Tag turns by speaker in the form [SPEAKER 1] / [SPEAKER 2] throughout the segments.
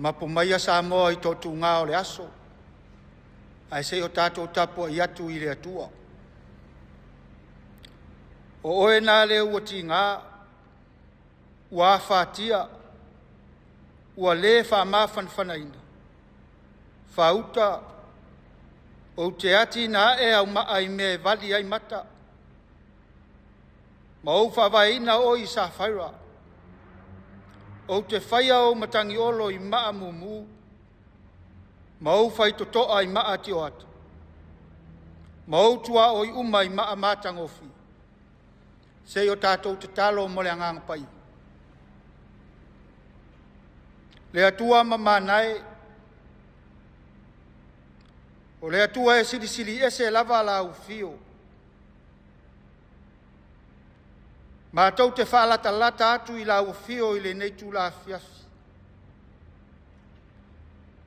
[SPEAKER 1] Mapumaia sa moa I tō tūngā o le aso. Ai se o tātou tapu I atu I le atua. O oe nā le ua ti ngā, ua whātia, ua le whamawhanwhanaina. Whauta, o te ati nā au maai me vali ai mata. Ma o whawaina o I sa whaira. O te whaia o matangi olo I maa mumu. Ma o whai to toa I maa ti o atu. Ma o tua o I uma I maa mātangofi. Se o tātou te talo mo le anganga pai. Le atua mamanae. O le atua e sili ese lava la ufio. Ma tau te whaalata lata atu I la ufio I le neitu la fiafi.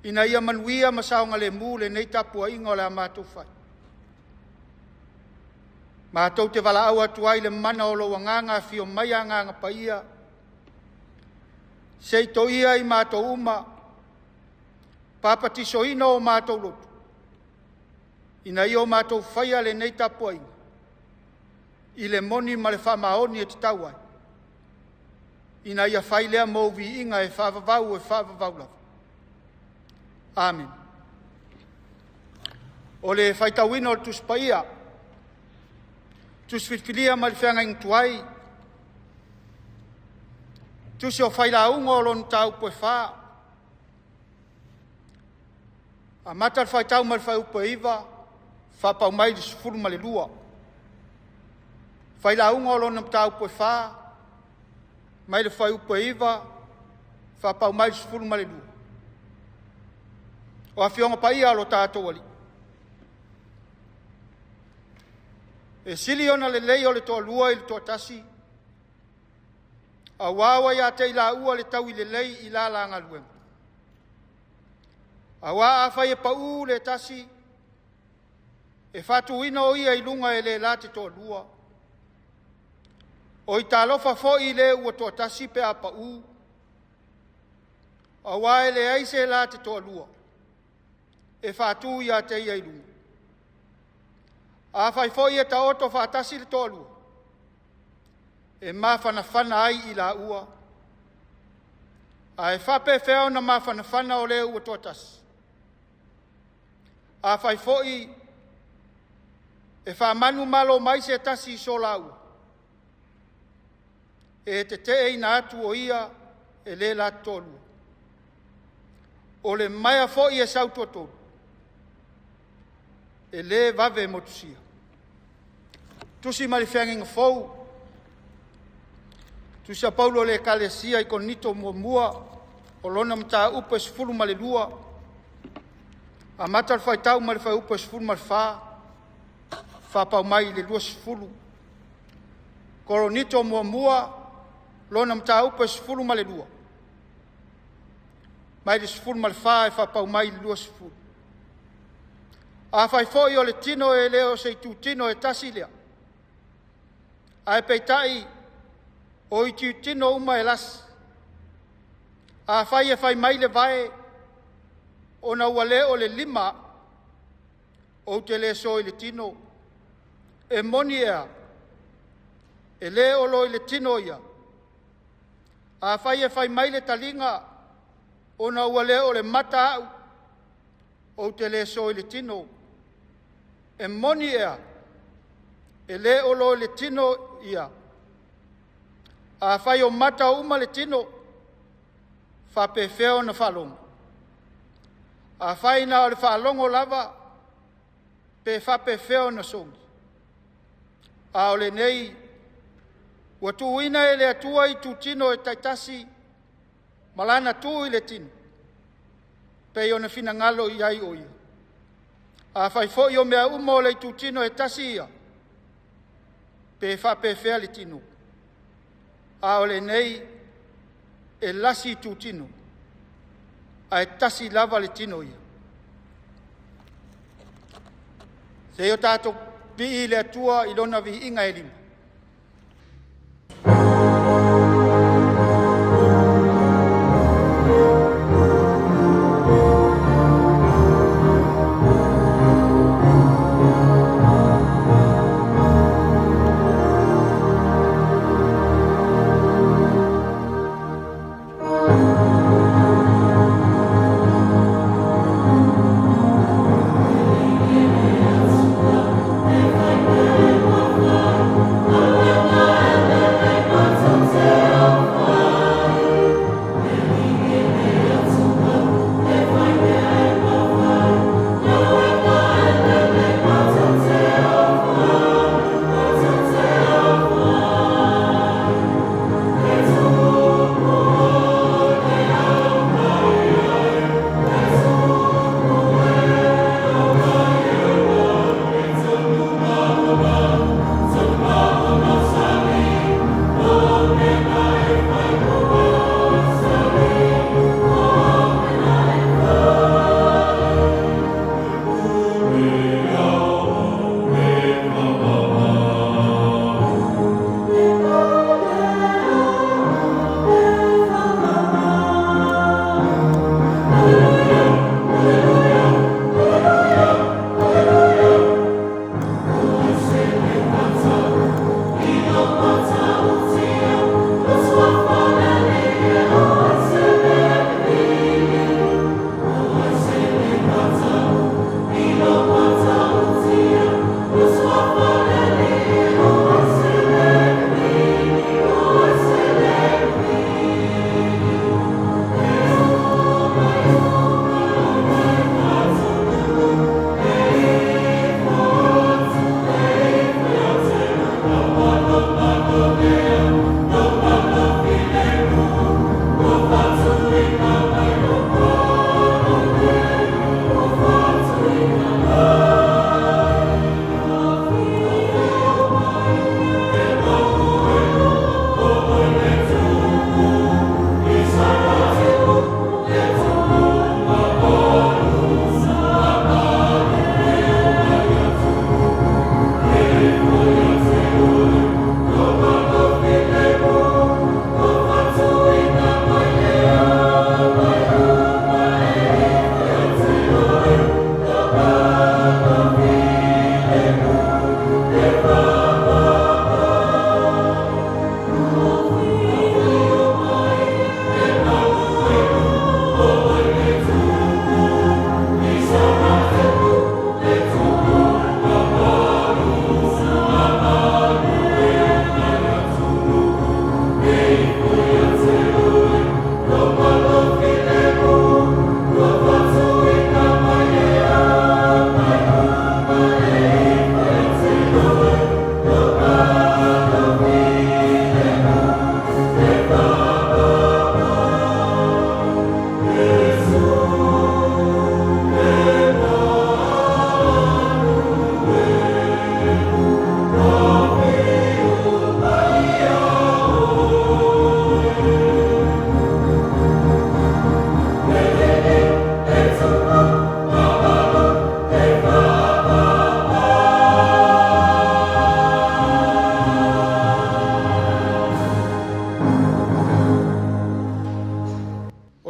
[SPEAKER 1] Ina ia manuia masaonga le mu le neitapua ingo le amatu fai. Ma tau te wala au atu ai le mana o lo wanganga fio mai anganga paia. Sei to ia I mato uma. Papatiso ino o mato lotu. Ina ia o mato faia le neitapua ingo. I le moni ma le whamaoni e te tauai. Ina ia whailea mauvi inga e whavavau lava. Amen. O le whaitawino o tuspaia. Tusfitfilia ma le whianga intuai. Tusi o whailaunga o lon tau poe wha. A matar whaitau ma le whaupo iwa. Whapau mai le sufuru ma le lua. Whailaunga o lon tau poe wha. Mai le whaupo iwa. Whapau mai le sufuru ma le lua. O a whionga paia alo tātou ali. E sili ona le lei o le toa lua I le toa tasi. A wawa ia te ila ua le tau I le lei I la langa luenga. A waa a whai e pau le tasi. E whatu ina o ia I lunga e le la te toa lua. O I talofa fo I le ua toa tasi pe a pau. A waa e le aise la te toa lua. E whātū ia te ia I lunga. A whai fo ia ta oto whātasi le tolu. E mawhanawhana ai I la ua. A e whape wheo na mawhanawhana o le ua tōtasi. A whai fo I e whamanu malo mai se tasi I so la ua. E te te ina atu o ia e le la tolu. O le maia fo I e sautua tolu. E le vave motusia. Tusi ma le whianginga fau. Tusi a Paulo le kalesia I konito mua o lona mta upa sifuru ma le lua. A matar whai tau ma le whai upa sifuru ma le wha. Whapau mai le lua sifuru. Koronito mua lona mta upa sifuru ma le lua. Mai le sifuru ma le wha e whapau mai le lua sifuru. A whai fōi o le tino e leo se tu tino e tasi lea. A e peitai o I tu tino uma e las. A whai e whai mai le vai o na ua leo le lima o te le so I le tino. E moni ea. E leo lo I le tino ia. A whai e whai mai le talinga o na ua leo le mata au o te le so I le tino. E moni ea, e le olo le tino ia. A whai o mata uma le tino, whape wheo na whalongo. A whai na o le whalongo lava, pe whape wheo na songi. A o le nei, ua tuuina e le atua I tu tino e taitasi, malana tu I le tino. Pe o na fina ngalo I ai o ia. A whai fo I o mea umo le tu tino e tasi ia. Pe whape whea le tino. A o le nei e lasi tu tino. A e tasi lava le tino ia. Se o tātou pi le atua I lona vi inga e lima.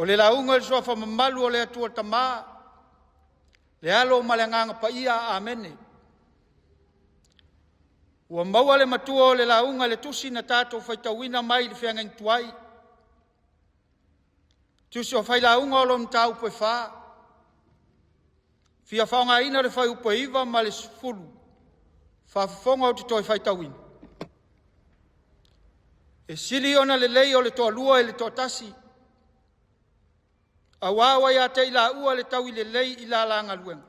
[SPEAKER 1] le launga le soafa mamalu o le atua tamā, le alo ma le nganga pa ia amene. Ua maua le matua o le launga le tusi na tātou whaitawina mai le whiangang tuai. Tusi o whai launga o lo mtau poe whā. Fia whaonga ina le whai upo iwa ma le sufulu. Whawhonga o te toi whaitawina. E sili ona le lei o le toa lua e le toa tasi. A wawa ia te ila ua le tau i le lei i la langa luenga.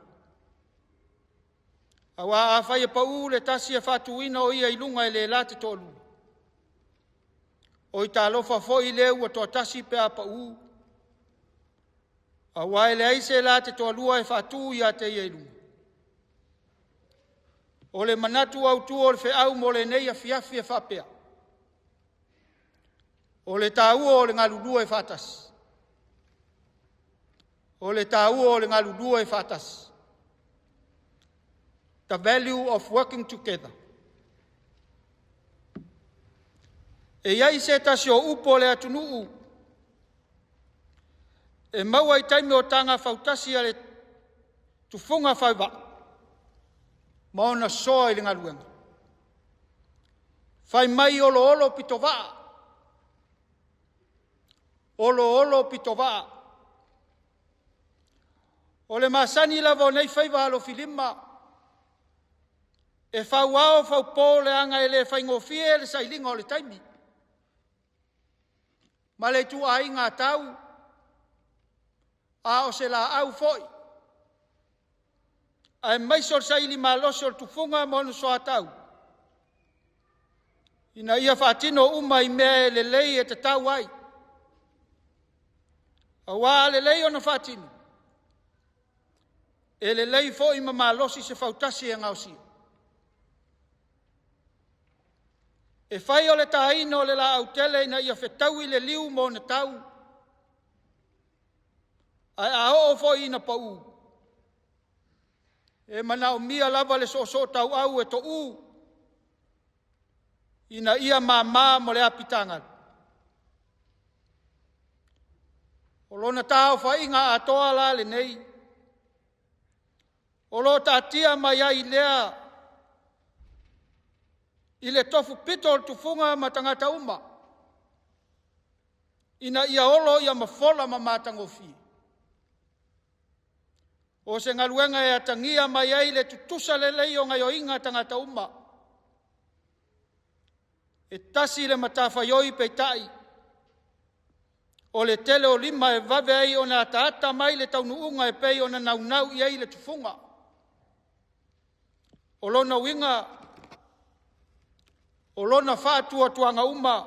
[SPEAKER 1] A wā a whai e pau le tasi e whatuina o ia ilunga e le la te toa lua. O i tā lofa fo i leu a toa tasi pe a pau. A wā e le aise la te toa lua e whatu ia te ia ilunga. O le manatu au tu o le whiau mo le nei a fiafi e whapea. O le tāua o le ngalulua e whatas. O le tāua o le ngalulua e whatas. The value of working together. E iai se tasi o upo le atunuu. E maua i taimi o tanga whautasi a le tufunga whauwa. Maona soa i le ngaluenga. Whai mai olo olo pito waa. Olo olo pito waa. O le masani lava o nei whaiwa alo filima. E whau ao whau pō le anga e le whaingofie le sailinga o le taimi. Ma le tu ai ngā tau. A o se la au foi. Ai mai sol saili ma loso tufunga monu soa tau. Ina ia whatino uma i mea e le lei e te tau ai. A wā le lei ona whatino. E le lei fo i ma losi se whautasi e ngausia. E whai o le tāina o le la au tele ina ia whetau i le liu mo na tau. Ai a o fo ina pa u. E mana o mia lava le so tau au e to u. Ina ia mama mo le apitanga. O lona tau whai ngā atoa la le nei. O lo tātia mai ai lea. I le tofu pitol tufunga ma tangata uma. Ina ia olo ia mafola ma matangofi. O se ngaluenga e atangia mai ai le tutusa le lei o ngai o inga tangata uma. E tasi le matawhaioi peitai. O le tele o lima e vave ai o na taata mai le taunuunga e pei o na naunau i ai le tufunga. O lona winga o lona whātua tuanga uma,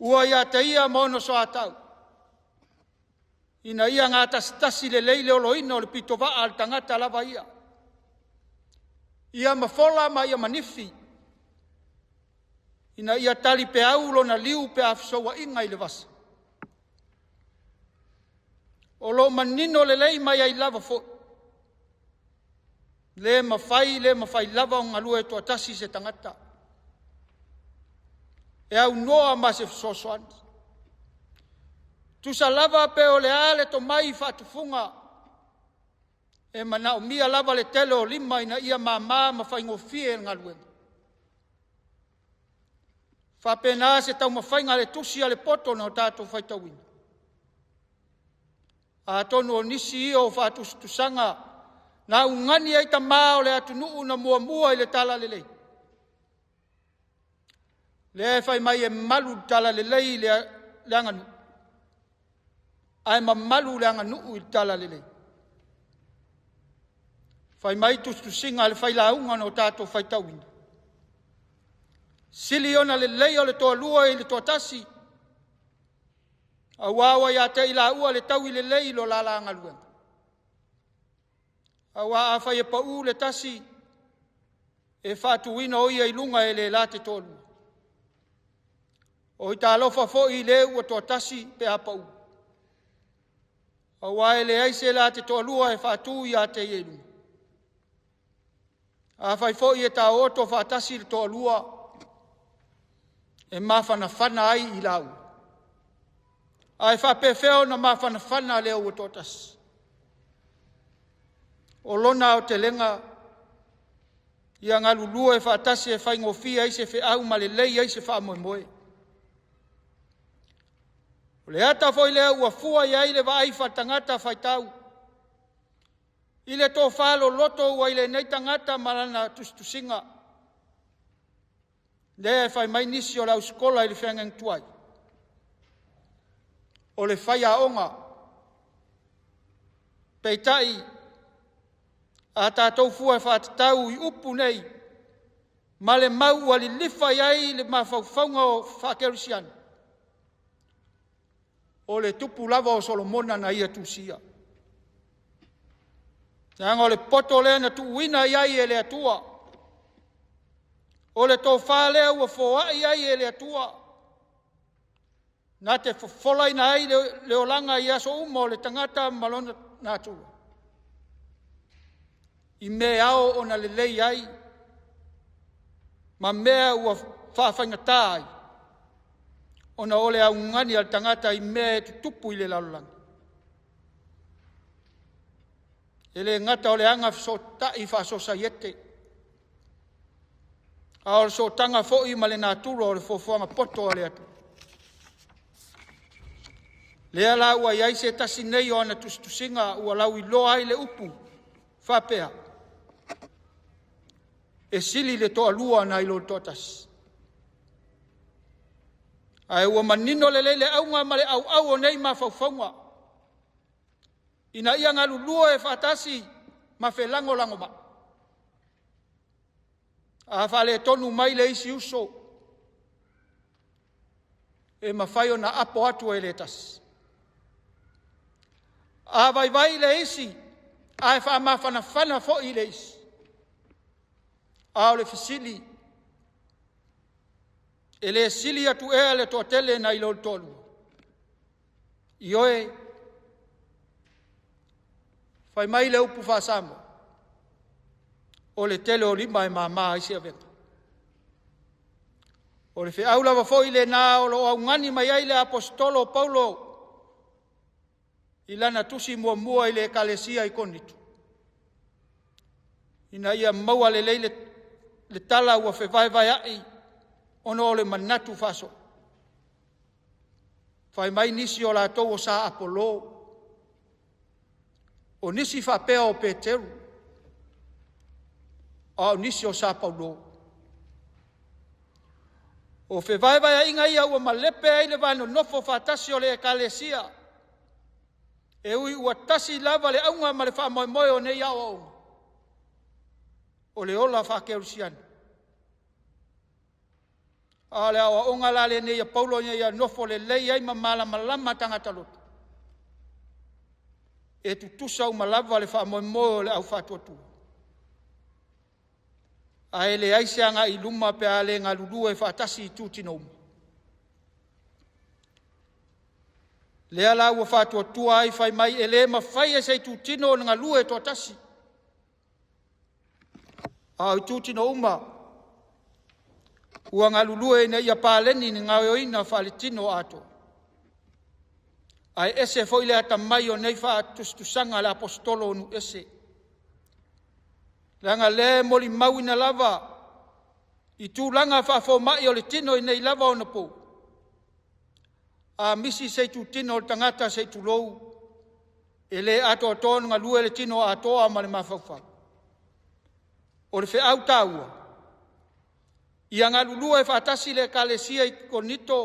[SPEAKER 1] ua ia te ia mono soa tau. Ina ia ngā tasitasi le leile o loina o le pito waa al tangata lava ia. Ia mafola ma ia manifi. Ina ia tali pe au lona liu pe afsoa inga i le vasa. O lo manino le lei mai ai lava fo. Le mawhai lava o ngalua e tua tasi se tangata. E au noa ma se sosoan. Tu sa lava pe o le ale to mai whatufunga. E mana o mia lava le tele o lima ina ia mama ma whaingofie ngalua. Whapena se tau mawhainga le tusi a le poto na o tātou whaitawina. A tonu o nisi i o whatusanga na ungani ai ta mao le atunuu na mua i le tala le lei. Le whai mai e malu tala le lei le anganu. Ai ma malu le anganu i tala le lei. Whai mai tusinga le whai launga no tātou whaitawina. Sili ona le lei o le toa lua i le toa tasi. A wawa ia te ila ua le tau i le lei lo la langa luenga. A waa a whai e pau le tasi e whatuina o ia i lunga e le la te toa lua. O i tā lofa fo i le ua toa tasi pe a pau. A waa e le aise la te toa lua e whatu i a te i lunga. A whai fo i e tā oto whatasi le toa lua e mawhana whana ai i lau. Ai whapewheo na mawhanawhana leo ua tōtasi. O lona o te lenga ia ngā lulua e whaatasi e whaingofia i se whiau ma le lei ai se whaamoemoe. O le ata foi lea ua fua ia i le waai whatangata whaitau. I le tō whalo loto ua i le nei tangata marana tustusinga. Lea e whai mai nisi o lau skola i le whengang tuai. O le whai a onga. Peitai a tātou fua e whātatau i upu nei, ma le mau a li lifa iai le mawhauwhaunga o whakerusiana. O le tupu lava o Solomona na ia tūsia. Nanga o le poto lea na tuuina iai e le atua. O le tō whālea ua whoa iai e le atua. Nā te wholai na ai le olanga i aso uma o le tangata malona nātua. I mea ao o na lelei ai, ma mea ua whawhaingatā ai, o na ole au ngani al tangata i mea e tutupu i le lalolanga. E le ngata o le anga so tai whasosa iete, a o so tanga fo'i ma le nātura o le fofuanga poto o le atu. Lea la ua iai se tasi nei o ana tustusinga ua lau i loa ai le upu, whapea. E sili le toa lua na ilo totas. Ai ua manino le leile aunga ma le au o nei ma faufaunga. Ina ia ngā lulua e whatasi ma whelango lango ma. A whale tonu mai le isi uso. E ma whaio na apo atu e le tas. A vai le isi. A e wha ma whana fo i le isi. A o le fisili. E le sili atu ea le toa tele na ilo tolu. Ioe. Whai mai le upu whasamo. O le tele o lima e maa isi a venga. O le whi aula wa foi le nā o lo au ngani mai ai le apostolo Paulo. I lana tusi mua i le kalesia i konitu. Ina ia maua le leile le tala ua whewai ai, ono o le manatu faso. Whai mai nisi o la tau o sa Apollo, o nisi whapea o Peteru, o nisi o sa Paulo. O whewai ai inga ia ua malepe ai le vano nofo whatasi o le ekalesia, e ui ua tasi lava le aunga ma le whamoemoe o nei au au. O le ola whakerusiana. A le awa onga la le nei a Paulo ia nofo le lei ai ma malama tangata lotu. E tutusau malava le whamoemoe o le au whatuatu. A e le aiseanga i luma pe a le ngā lulu e whatasi i tūtinouma. Le ala ua whatuatua ai whai mai e le ma whai e sei tūtino o ngā lue to tasi. A i tūtino uma, ua ngā lulue na ia pāleni ni ngā oina whaletino ato. Ai ese foi le ata mai o nei whaatustusanga le apostolo nu ese. Langa le moli mauina lava, i tūlanga whaafo mai o le tino i nei lava o na pou. A misi sei tūtino o tangata sei tūlou, e le ato atonu ngā lue le tino atoa ma le mawhauwhau. O le wheau tāua. Ia ngā lulua e whaatasi le kalesia i konito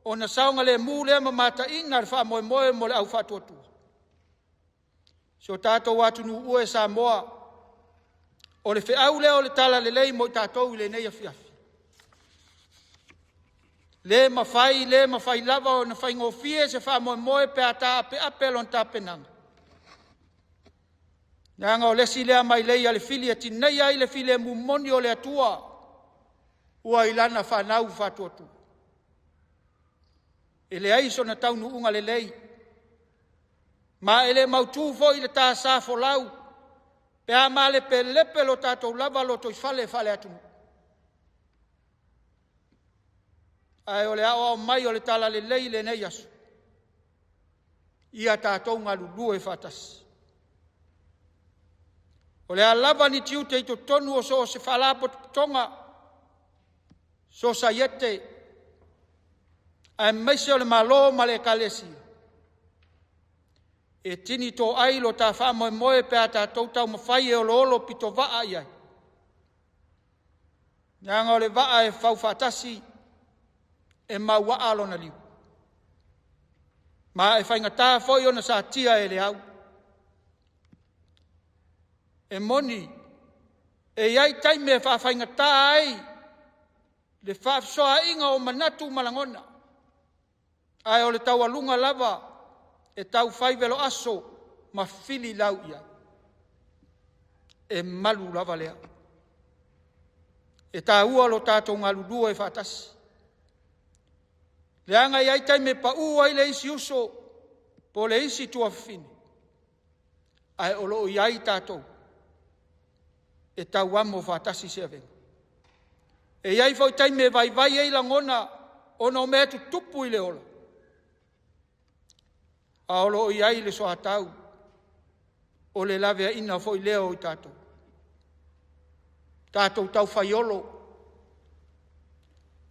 [SPEAKER 1] o na saunga le mū lea mamata ina le whamoemoe mo le au whatuatua. So tātou atu nu ue sa moa. O le wheau leo le tala le lei mo i tātou le nei a fiafi. Le mawhai lava o na whaingofie se whamoemoe pe ata ape apelon tāpenanga. Nanga o lesi lea mai lei ale fili ati nei ai le fili mumoni o le atua ua ilana whanau whatuatu. E le aiso na taunu unga le lei. Ma ele mautu fo i le tā sāfo lau. Pe a ma le pe lepe lo tātou lava lo toi fale atunu. Ai o le awa o mai o le tala le lei le nei asu. ia tātou ngā lulu e whātasi. O le alava ni tiu te ito tonu o so se whalapo tonga, so sa iete, ai maise o le malo ma le kalesia. E tini tō ailo tā wha moe pe a tātou tau mawhai e olo olo pito waa iai. Nanga o le waa e whau whātasi e mau alo na liu. Ma e whainga tā whoi ona sa tia e le au. E moni, e iai taime e whainga tā ai, le whaafsoa inga o manatu malangona. Ai o le tau alunga lava, e tau whaivelo aso, ma fili lau ia. E malu lava lea. E tā ua lo tātou ngā lulua e whātasi. Le anga iai taime pa ua i le isi uso, po le isi tua whine. Ai o lo iai tātou. E tau amo whātasi se avenga. E iai whau taime vai e langona, ona o mea tu tupu i le ola. A o lo iai le soa tau, o le lavea ina fo i leo i tātou. Tātou tau whaiolo.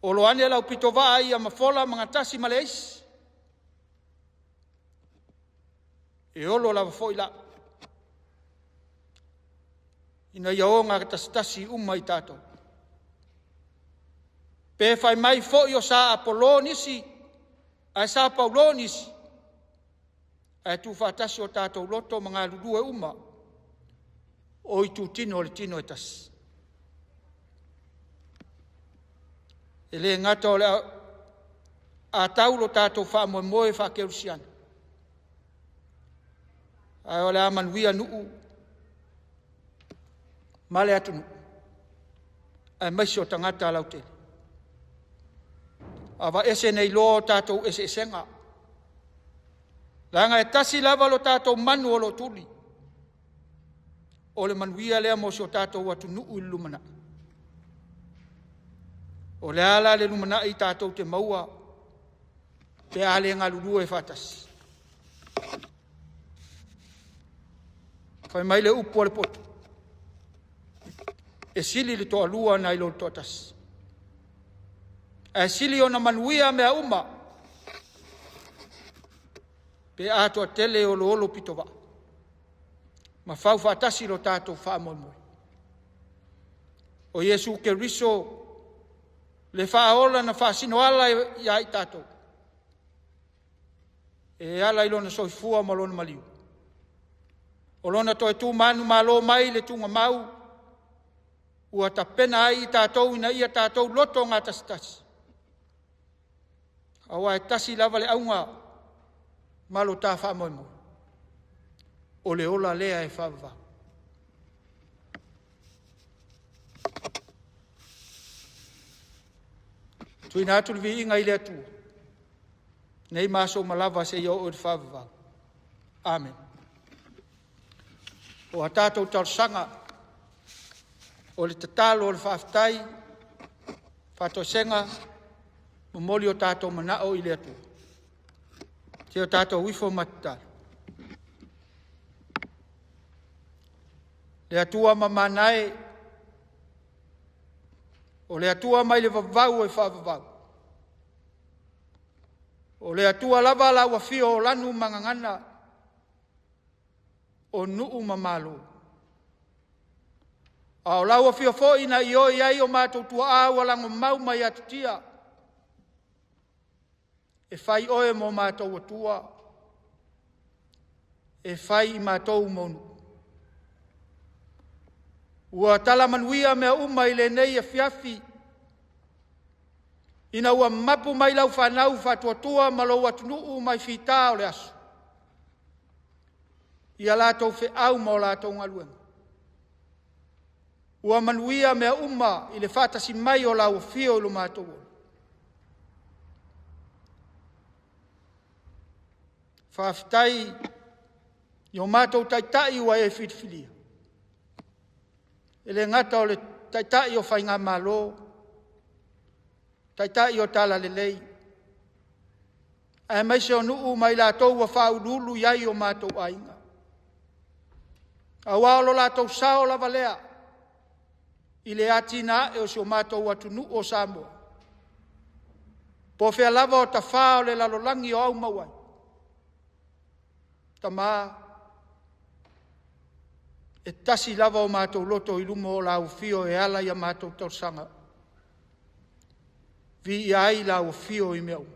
[SPEAKER 1] O lo ane lau pito waa ia mafola mga tasi maleis. E olo lava fo i la. Ina iao ngā katastasi uma i tātou. Pe whai mai fo i o sa Apollo nisi, ai sa Paulo nisi. Ai tu whātasi o tātou loto mga lulue uma, o i tu tino le tino e tasi. E le ngata o le a taulo tātou wha moe wha keusiana. Ai o le a manuia nuu, male atu nuu. Ai maisi o tangata lau tele. Awa ese nei lo tātou ese esenga. Langa e tasi lava lo tātou manu o lo tuli. O le manuia lea mo si o tātou atu nuu i lumana. O le ala le lumana i tātou te maua, te ale ngā lulu e whātasi. Whai mai le upo le potu. E sili le toa lua na ilo toa tasi. E sili o na manuia mea uma, pe ato a tele o lo olo pito wa. Ma whau whātasi lo tātou whāmoimoe. O Jesu ke riso, le whaola na whaasino ala i ai tātou. E ala ilo na soifua malona maliu. O lona toi tū manu malo mai le tūnga mau, ua ta pena ai tātou ina ia tātou loto ngā tasitasi. Awa e tasi lava le aunga, malo tā whamoimo. O le ola lea e whawwa. Tuina atu vi inga i le atua. Nei maso malava se yo o le whawwa. Amen. O a tātou tausanga, o le tatalo o le whaftai, whatosenga, momoli o tātou manao i le atua. Te o tātou wifo matutalo. Le atua mamanae, o le atua mai le vavau e whavavau. O le atua lava la wafio o lanu mangangana, o nuu mamalo. A o lau wafio fo ina i oi ai o mātou tua awa lango mau mai atutia. E whai oe mo mātou atua. E whai i mātou monu. Ua tala manuia mea uma i le nei e fiafi. Ina ua mapu mai lau whanau whatuatua malo atunuu mai whita o le aso. Ia lātou whe au mo lātou ngaluenga. Ua manuia mea uma i le whatasi mai o lau fio i lo mātou o. Whaafitai i o mātou taitai ua e whitwhilia. E le ngata o le taitai o whainga malo, taitai o tala le lei. Ai mai se onu mai la tau wa whaululu iai o mātou ainga. A wālo la tau sao la valea. I le atina e o si o mātou atunu o Samoa. Po fea lava o ta whao le lalolangi o au mawai. Ta maa. E tasi lava o mātou loto i lumo o lau fio e ala ia mātou tau sanga. Vi i ai lau fio i meu.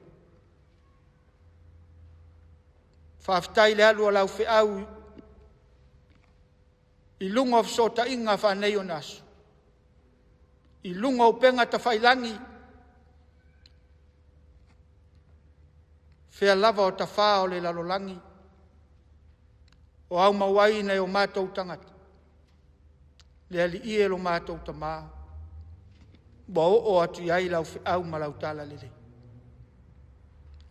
[SPEAKER 1] Whaftai le alu o lau fe au i lunga o fsota inga whanei o nasu. I lunga o penga ta whailangi. Fea lava o ta whao le lalolangi. O au mawai nei o mātou tangata. Le ali ie lo mātou ta maa. Ba o atu iai lau fe au ma lau tala lele.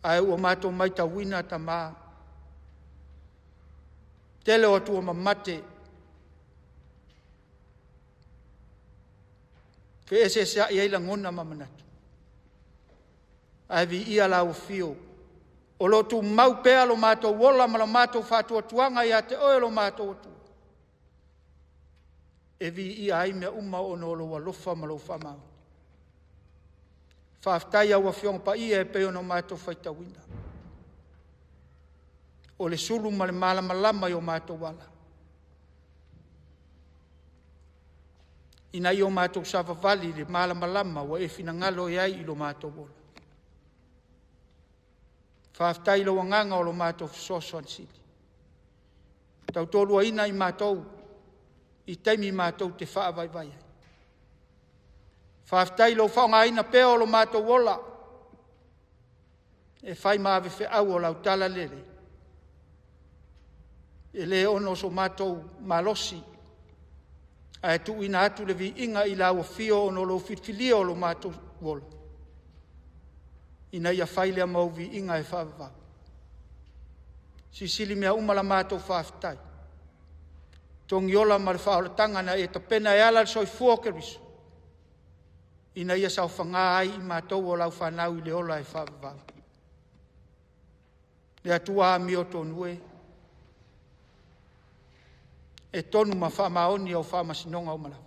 [SPEAKER 1] Ai o mātou mai ta wina ta maa. Tele o tua mamate. Fe ese sea iai la ngona mamanatu. Ai vi ia lau fio. O lo tu mau pea lo mātou wola ma lo mātou whātua tuanga ia te oe lo mātou atu. E vi ia ai mea uma o no lo walofa ma lo whamau. Whaftai au a whionga pa ia e peo no mātou whaitawina. O le sulu ma le malama lama i o mātou wala. Ina i o mātou savavali le malama lama wa e fina ngalo e ai i lo mātou wola. Whaftai lo wanganga o lo mātou fisoso ansili. Tau tolua ina i mātou, i teimi mātou te whaavai vai. Whaftai lo whaonga ina peo o lo mātou wola. E whai maawe whi au o lau tala lere. E le ono so mātou malosi. A e tu ina atu le vi inga i lau fio ono lo fitfilia o lo mātou wola. Ina ia whaile a mau vi inga e whaavava. Sisili mea umala mātou whaaftai. Tongi ola ma le whaolatanga na e tapena e ala soi fuoke riso. Ina ia sau whanga ai i mātou o lau whanau i le ola e whaavava. Le atua a mi o tonu e. E tonu ma whaamaoni au whaamasinonga o malawa.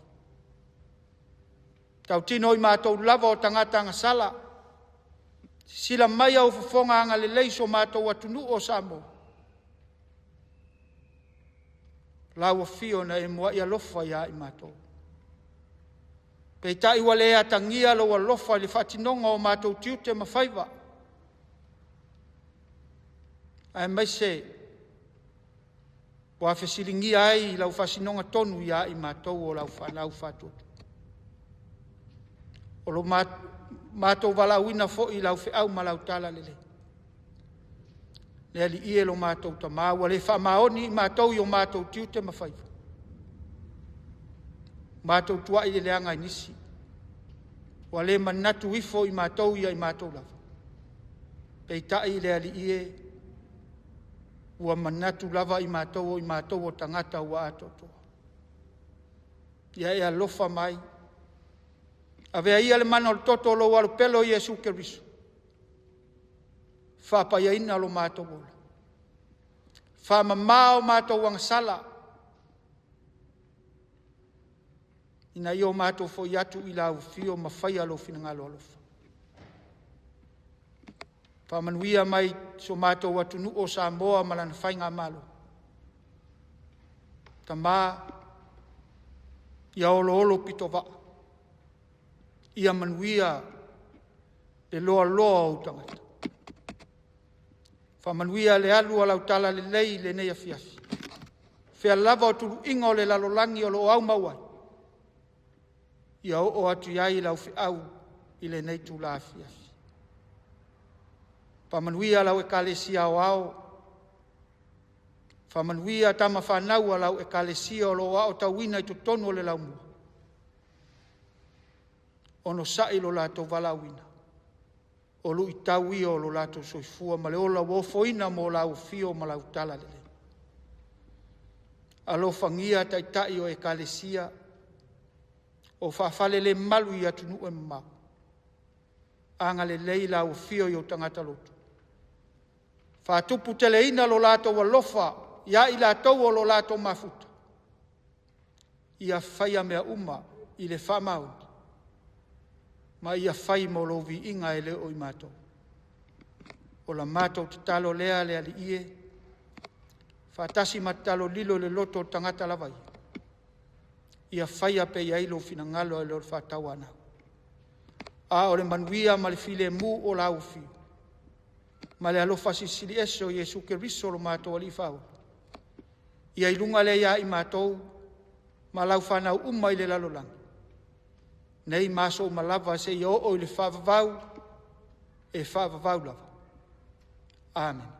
[SPEAKER 1] Tau tino i mātou lava o tangata sala. Sila mai au fofonga anga le leiso mātou atunu o Samoa. Lau fio na e mua ia lofa ia i mātou. Pei tai wale ea tangia lo wa lofa le whatinonga o mātou tiute mawhaiva. Ai mai se, wa whesilingia ai lau whasinonga tonu ia i mātou o lau whanau whatutu. O lo mātou wala wina fo i lau whiau ma lau tala lele. Le ali ie lo mātou ta māua le whamaoni i mātou i o mātou tiute mawhaiva. Mātou tua i le anga inisi. Wa le manatu ifo i mātou ia i mātou lava. Pei tai le ali ie. Ua manatu lava i mātou o tangata ua atotoa. Ia e alofa mai. Avea ia le mana o le toto lo walu pelo i Jesu Keriso. Whapa ia ina lo mātou ola. Whama mao mātou wangsala. Ina i o mātou fo i atu i lau fio ma whai alo fina ngalo alofa. Whamanuia mai so mātou atunu o Samoa malana whainga malo. Ta mā, ia olo pito waa. Ia manuia le loa o tangata. Whamanuia le alu alau tala le lei le nei afiafi. Whea lava o tulu inga o le lalolangi o lo au mawai. Ia o atu iai lau whiau i le nei tula afiafi. Whamanuia lau e kalesia o ao. Whamanuia tama whanau lau e kalesia o lo ao tauina i tutonu o le lau mua. Ono sai lo lato valawina. O lu itawi o lo lato soifua ma le ola wofoina mo lau fio ma lau tala lele. Alo fangia tai o e kalesia o whawhale le malu i atunu e mau. Anga le lei lau fio i o tangata lotu. Whātupu teleina lo lato wa lofa, ia I lātou o lo lato mafuta. Ia whaia mea uma I le whamau. Ma ia whai mo lo vi inga e leo I mātou. O la mātou te talo lea lea li ie. Whātasi ma talo lilo le loto tangata lawai. Ia whaia pe ia ilo fina ngalo e leo whātau ana. A o le manuia ma le file mu o la ufi. Ma le alofa sisili eso Jesu Keriso lo mātou ali whau. Ia ilunga le ia I mātou, ma lau whanau umai le lalolang. Nei maso malava se ia o le whavavau, e whavavau lava. Amen.